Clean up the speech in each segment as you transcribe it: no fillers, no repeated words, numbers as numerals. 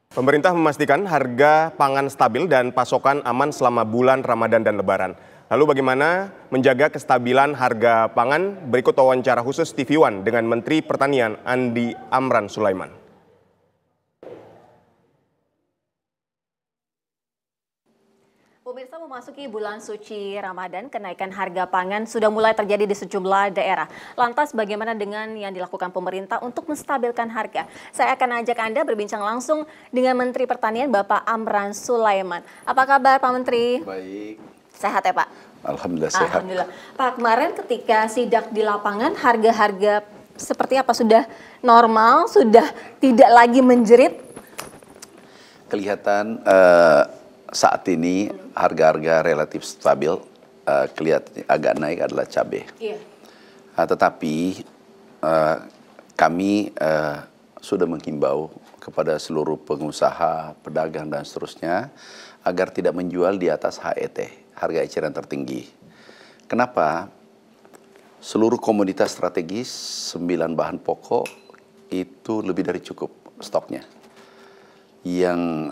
Pemerintah memastikan harga pangan stabil dan pasokan aman selama bulan Ramadan dan Lebaran. Lalu bagaimana menjaga kestabilan harga pangan? Berikut wawancara khusus TV One dengan Menteri Pertanian Andi Amran Sulaiman. Pemirsa, memasuki bulan suci Ramadan, kenaikan harga pangan sudah mulai terjadi di sejumlah daerah. Lantas bagaimana dengan yang dilakukan pemerintah untuk menstabilkan harga? Saya akan ajak Anda berbincang langsung dengan Menteri Pertanian Bapak Amran Sulaiman. Apa kabar Pak Menteri? Baik. Sehat ya Pak? Alhamdulillah sehat. Alhamdulillah. Pak, kemarin ketika sidak di lapangan, harga-harga seperti apa? Sudah normal? Sudah tidak lagi menjerit? Kelihatan saat ini harga-harga relatif stabil, kelihatan agak naik adalah cabai. Iya. Tetapi kami sudah menghimbau kepada seluruh pengusaha, pedagang dan seterusnya agar tidak menjual di atas HET, harga eceran tertinggi. Kenapa? Seluruh komoditas strategis, 9 bahan pokok itu lebih dari cukup stoknya. Yang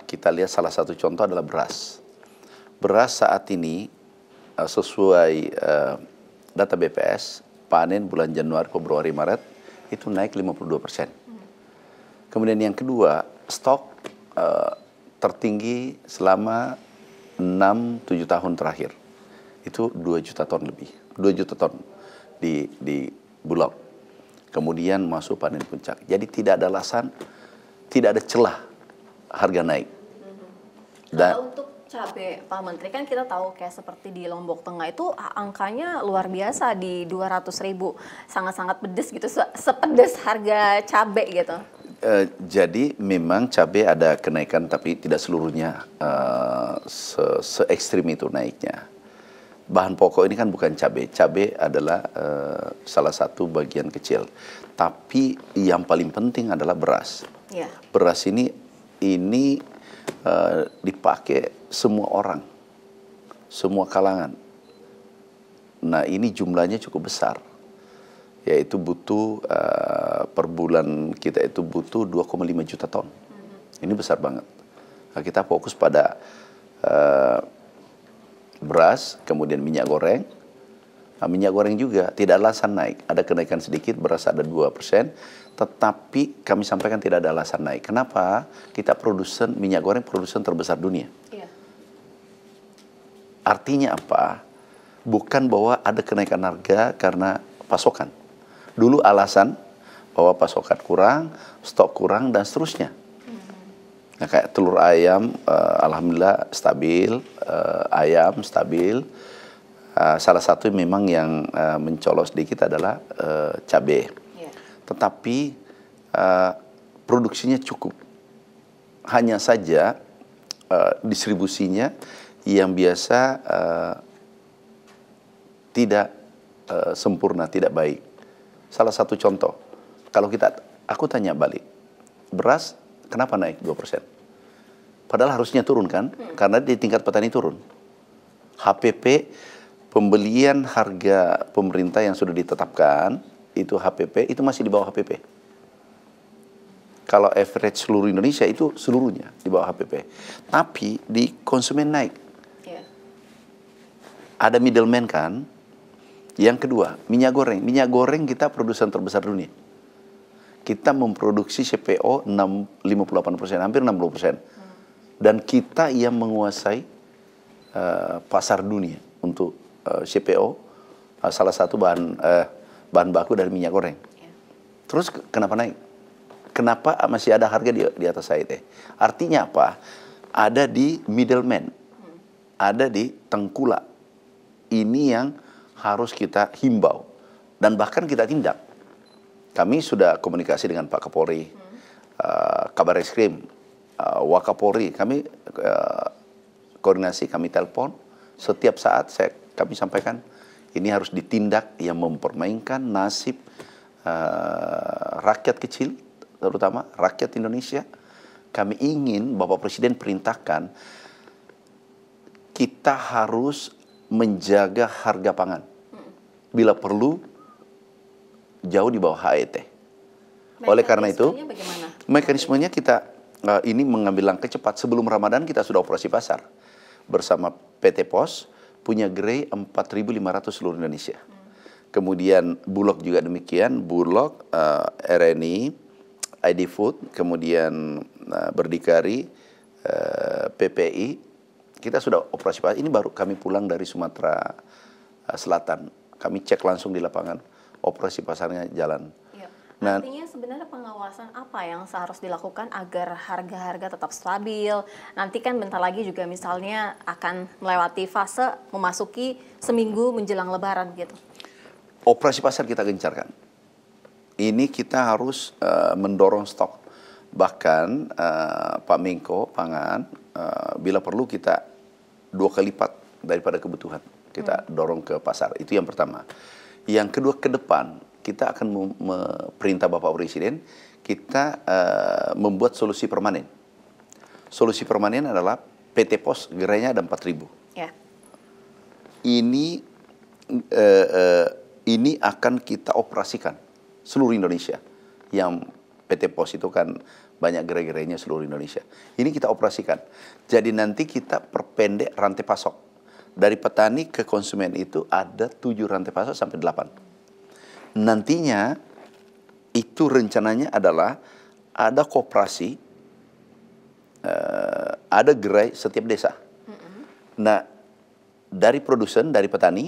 kita lihat salah satu contoh adalah beras. Beras saat ini sesuai data BPS, panen bulan Januari, Februari, Maret itu naik 52%. Kemudian yang kedua, stok tertinggi selama 6-7 tahun terakhir. Itu 2 juta ton lebih. 2 juta ton di Bulog. Kemudian masuk panen puncak. Jadi tidak ada alasan, tidak ada celah harga naik. Dan untuk cabai, Pak Menteri, kan kita tahu kayak seperti di Lombok Tengah itu angkanya luar biasa di 200.000. Sangat-sangat pedes gitu, sepedes harga cabai gitu. Jadi memang cabai ada kenaikan tapi tidak seluruhnya se-ekstrim itu naiknya. Bahan pokok ini kan bukan cabai. Cabai adalah salah satu bagian kecil. Tapi yang paling penting adalah beras. Yeah. Beras ini dipakai semua orang, semua kalangan. Nah ini jumlahnya cukup besar. Yaitu butuh per bulan kita itu butuh 2,5 juta ton. Ini besar banget. Nah, kita fokus pada beras, kemudian minyak goreng. Nah, minyak goreng juga tidak alasan naik. Ada kenaikan sedikit, beras ada 2%. Tetapi kami sampaikan tidak ada alasan naik. Kenapa? Kita produsen minyak goreng produsen terbesar dunia. Iya. Artinya apa? Bukan bahwa ada kenaikan harga karena pasokan. Dulu alasan bahwa pasokan kurang, stok kurang, dan seterusnya. Nah, kayak telur ayam, alhamdulillah stabil, ayam stabil. Salah satu memang yang mencolok sedikit adalah cabai. Yeah. Tetapi produksinya cukup. Hanya saja distribusinya yang biasa tidak sempurna, tidak baik. Salah satu contoh, kalau aku tanya balik, beras kenapa naik 2%? Padahal harusnya turun kan, karena di tingkat petani turun. HPP, pembelian harga pemerintah yang sudah ditetapkan, itu HPP, itu masih di bawah HPP. Kalau average seluruh Indonesia itu seluruhnya di bawah HPP. Tapi di konsumen naik. Yeah. Ada middleman kan. Yang kedua, minyak goreng. Minyak goreng kita produsen terbesar dunia. Kita memproduksi CPO 58%, hampir 60%. Dan kita yang menguasai pasar dunia untuk CPO, salah satu bahan baku dari minyak goreng. Terus kenapa naik? Kenapa masih ada harga di atas HET? Artinya apa? Ada di middleman, ada di tengkulak. Ini yang harus kita himbau dan bahkan kita tindak. Kami sudah komunikasi dengan Pak Kapolri, Kabar Eskrim, Wakapolri. Kami koordinasi, kami telepon setiap saat. Kami sampaikan ini harus ditindak yang mempermainkan nasib rakyat kecil, terutama rakyat Indonesia. Kami ingin Bapak Presiden perintahkan kita harus menjaga harga pangan. Bila perlu jauh di bawah HET. Oleh karena itu, mekanismenya kita ini mengambil langkah cepat. Sebelum Ramadan kita sudah operasi pasar bersama PT POS, punya gerai 4.500 seluruh Indonesia. Kemudian Bulog juga demikian, Bulog, RNI, ID Food, kemudian Berdikari, PPI, kita sudah operasi pasar. Ini baru kami pulang dari Sumatera Selatan. Kami cek langsung di lapangan, operasi pasarnya jalan. Ya. Nah, artinya sebenarnya pengawasan apa yang seharus dilakukan agar harga-harga tetap stabil? Nanti kan bentar lagi juga misalnya akan melewati fase memasuki seminggu menjelang Lebaran gitu. operasi pasar kita gencarkan. Ini kita harus mendorong stok. Bahkan Pak Menko Pangan, bila perlu kita 2 kali lipat daripada kebutuhan. Kita dorong ke pasar. Itu yang pertama. Yang kedua, ke depan kita akan memerintah Bapak Presiden, kita membuat solusi permanen. Solusi permanen adalah PT POS gerainya ada 4.000. Ya. Ini akan kita operasikan seluruh Indonesia. Yang PT POS itu kan banyak gerai-gerainya seluruh Indonesia. Ini kita operasikan. Jadi nanti kita perpendek rantai pasok. Dari petani ke konsumen itu ada 7 rantai pasok sampai 8. Nantinya itu rencananya adalah ada koperasi, ada gerai setiap desa. Nah, dari produsen, dari petani,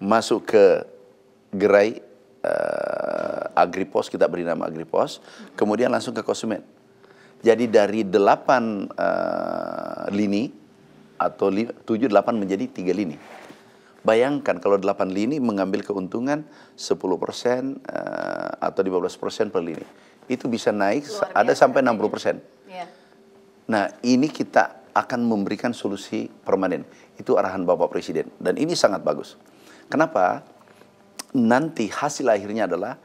masuk ke gerai Agripos, kita beri nama Agripos, kemudian langsung ke konsumen. Jadi dari 8 lini atau 7-8 menjadi 3 lini. Bayangkan kalau 8 lini mengambil keuntungan 10% atau 15% per lini. Itu bisa naik ada sampai 60%. Ya. Nah, ini kita akan memberikan solusi permanen. Itu arahan Bapak Presiden dan ini sangat bagus. Kenapa? Nanti hasil akhirnya adalah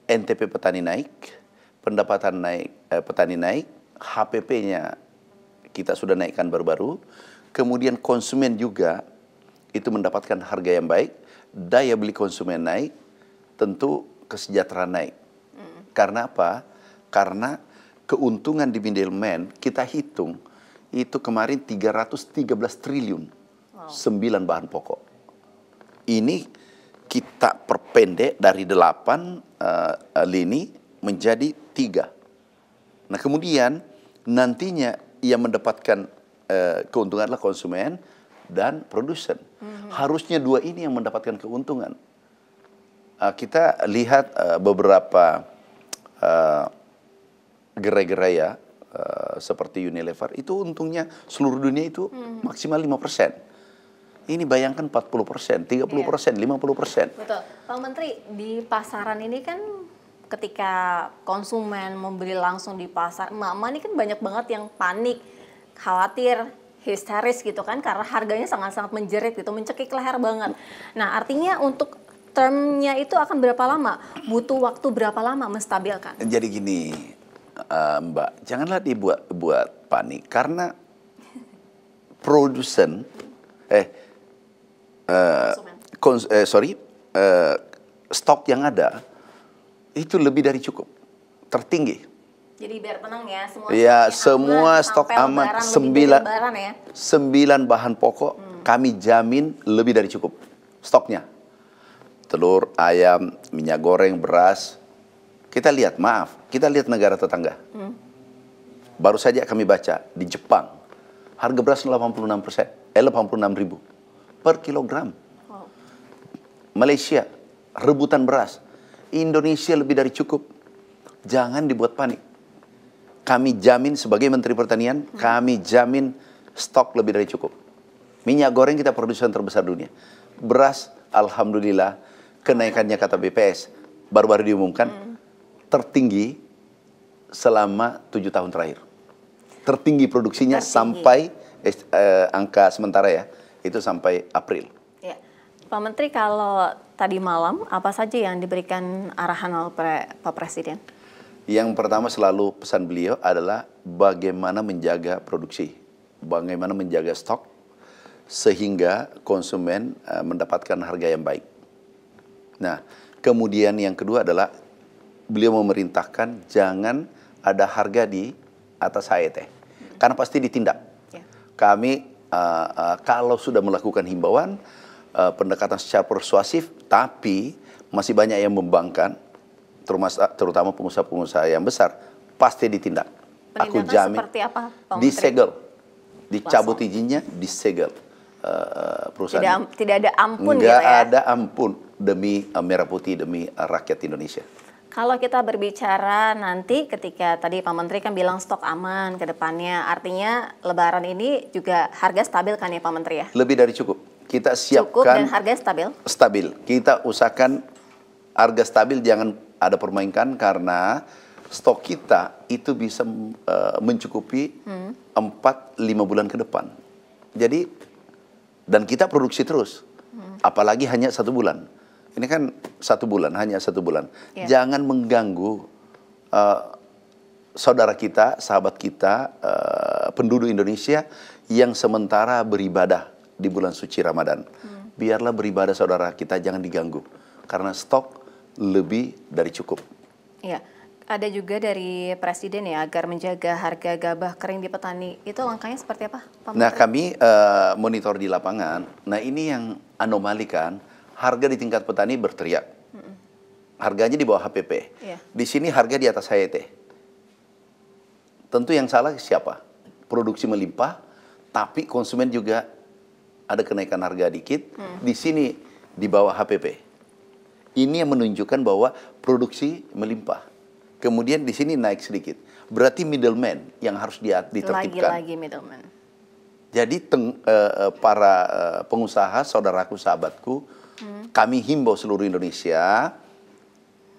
NTP petani naik, pendapatan naik, petani naik, HPP-nya kita sudah naikkan baru-baru, kemudian konsumen juga itu mendapatkan harga yang baik, daya beli konsumen naik, tentu kesejahteraan naik. Karena apa? Karena keuntungan di middleman kita hitung itu kemarin 313 triliun, 9 bahan pokok. Ini kita perpendek dari 8 lini menjadi 3. Nah, kemudian nantinya yang mendapatkan keuntungan adalah konsumen dan produsen. Harusnya 2 ini yang mendapatkan keuntungan. Kita lihat beberapa gerai-gerai ya, seperti Unilever, itu untungnya seluruh dunia itu maksimal 5%. Ini bayangkan 40%, 30%, 50%. Betul. Pak Menteri, di pasaran ini kan ketika konsumen membeli langsung di pasar, emak-emak ini kan banyak banget yang panik, khawatir, histeris gitu kan, karena harganya sangat-sangat menjerit gitu, mencekik leher banget. Nah, artinya untuk termnya itu akan berapa lama? Butuh waktu berapa lama menstabilkan? Jadi gini, Mbak, janganlah dibuat panik, karena produsen, stok yang ada itu lebih dari cukup, tertinggi. Jadi biar tenang ya, semua stok aman, 9 bahan pokok kami jamin lebih dari cukup stoknya. Telur, ayam, minyak goreng, beras. Kita lihat negara tetangga. Baru saja kami baca di Jepang harga beras 86.000 per kilogram. Malaysia rebutan beras. Indonesia lebih dari cukup. Jangan dibuat panik. Kami jamin sebagai Menteri Pertanian, kami jamin stok lebih dari cukup. Minyak goreng kita produsen terbesar dunia. Beras, alhamdulillah, kenaikannya kata BPS baru-baru diumumkan tertinggi selama 7 tahun terakhir. Tertinggi produksinya sampai angka sementara ya, itu sampai April. Ya. Pak Menteri, kalau tadi malam apa saja yang diberikan arahan oleh Pak Presiden? Yang pertama selalu pesan beliau adalah bagaimana menjaga produksi, bagaimana menjaga stok sehingga konsumen mendapatkan harga yang baik. Nah, kemudian yang kedua adalah beliau memerintahkan jangan ada harga di atas HET. Karena pasti ditindak. Ya. Kami kalau sudah melakukan himbauan, pendekatan secara persuasif, tapi masih banyak yang membangkang, terutama pengusaha-pengusaha yang besar, pasti ditindak. Aku jamin. Seperti apa, Pak Menteri? Disegel, dicabut izinnya, disegel perusahaan. Tidak ada ampun Nggak gitu ya? ada ampun demi Merah Putih, demi rakyat Indonesia. Kalau kita berbicara nanti ketika tadi Pak Menteri kan bilang stok aman ke depannya, artinya Lebaran ini juga harga stabil kan ya Pak Menteri ya? Lebih dari cukup. Kita siapkan. Cukup dan harga stabil? Stabil. Kita usahakan harga stabil, jangan ada permainkan karena stok kita itu bisa mencukupi 4-5 bulan ke depan. Jadi, dan kita produksi terus. Apalagi hanya 1 bulan. Ini kan 1 bulan, hanya 1 bulan. Ya. Jangan mengganggu saudara kita, sahabat kita, penduduk Indonesia yang sementara beribadah di bulan suci Ramadan. Biarlah beribadah saudara kita, jangan diganggu. Karena stok lebih dari cukup. Iya. Ada juga dari Presiden ya agar menjaga harga gabah kering di petani. Itu langkahnya seperti apa, Pak Menteri? Nah, kami monitor di lapangan. Nah, ini yang anomali kan, harga di tingkat petani berteriak. Harganya di bawah HPP. Iya. Di sini harga di atas HET. Tentu yang salah siapa? Produksi melimpah, tapi konsumen juga ada kenaikan harga dikit. Di sini di bawah HPP. Ini yang menunjukkan bahwa produksi melimpah. Kemudian di sini naik sedikit. Berarti middleman yang harus ditertibkan. Lagi-lagi middleman. Jadi para pengusaha, saudaraku, sahabatku, kami himbau seluruh Indonesia,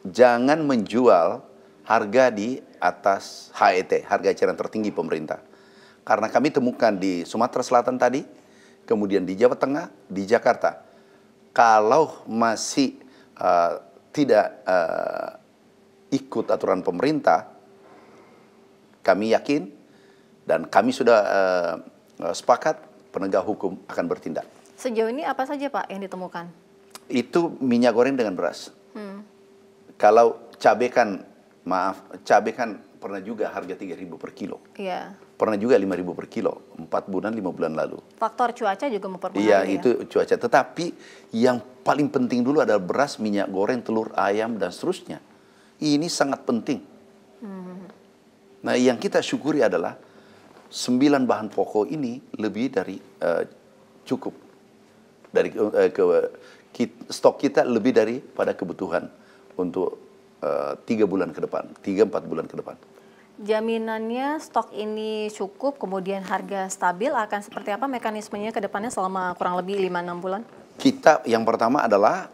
jangan menjual harga di atas HET, harga eceran tertinggi pemerintah. Karena kami temukan di Sumatera Selatan tadi, kemudian di Jawa Tengah, di Jakarta. Kalau masih tidak ikut aturan pemerintah, kami yakin dan kami sudah sepakat penegak hukum akan bertindak. Sejauh ini apa saja Pak yang ditemukan? Itu minyak goreng dengan beras. Kalau cabai kan, cabai kan pernah juga harga 3.000 per kilo. Iya. Pernah juga 5.000 per kilo, 4 bulan, 5 bulan lalu. Faktor cuaca juga mempengaruhi. Iya, itu cuaca. Tetapi yang paling penting dulu adalah beras, minyak goreng, telur, ayam, dan seterusnya. Ini sangat penting. Nah, yang kita syukuri adalah 9 bahan pokok ini lebih dari cukup. Dari stok kita lebih daripada kebutuhan untuk 3 bulan ke depan, 3-4 bulan ke depan. Jaminannya stok ini cukup, kemudian harga stabil, akan seperti apa mekanismenya ke depannya selama kurang lebih 5-6 bulan? Kita yang pertama adalah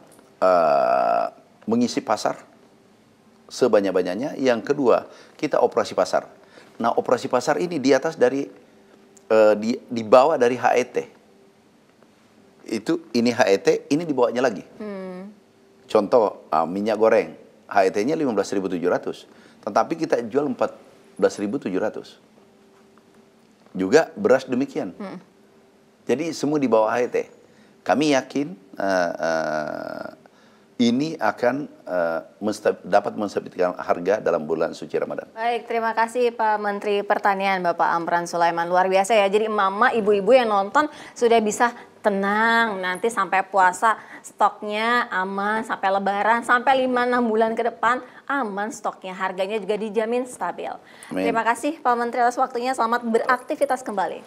mengisi pasar sebanyak-banyaknya. Yang kedua, kita operasi pasar. Nah, operasi pasar ini di atas dari di bawah dari HET. Ini HET, ini di bawahnya lagi. Contoh minyak goreng, HET-nya 15.700, tetapi kita jual 14.700. Juga beras demikian. Jadi semua di bawah HET. Kami yakin ini akan dapat menstabilkan harga dalam bulan suci Ramadan. Baik, terima kasih Pak Menteri Pertanian Bapak Amran Sulaiman. Luar biasa ya, jadi emak-emak, ibu-ibu yang nonton sudah bisa tenang. Nanti sampai puasa stoknya aman, sampai lebaran, sampai 5-6 bulan ke depan aman stoknya. Harganya juga dijamin stabil. Amin. Terima kasih Pak Menteri atas waktunya, selamat beraktivitas kembali.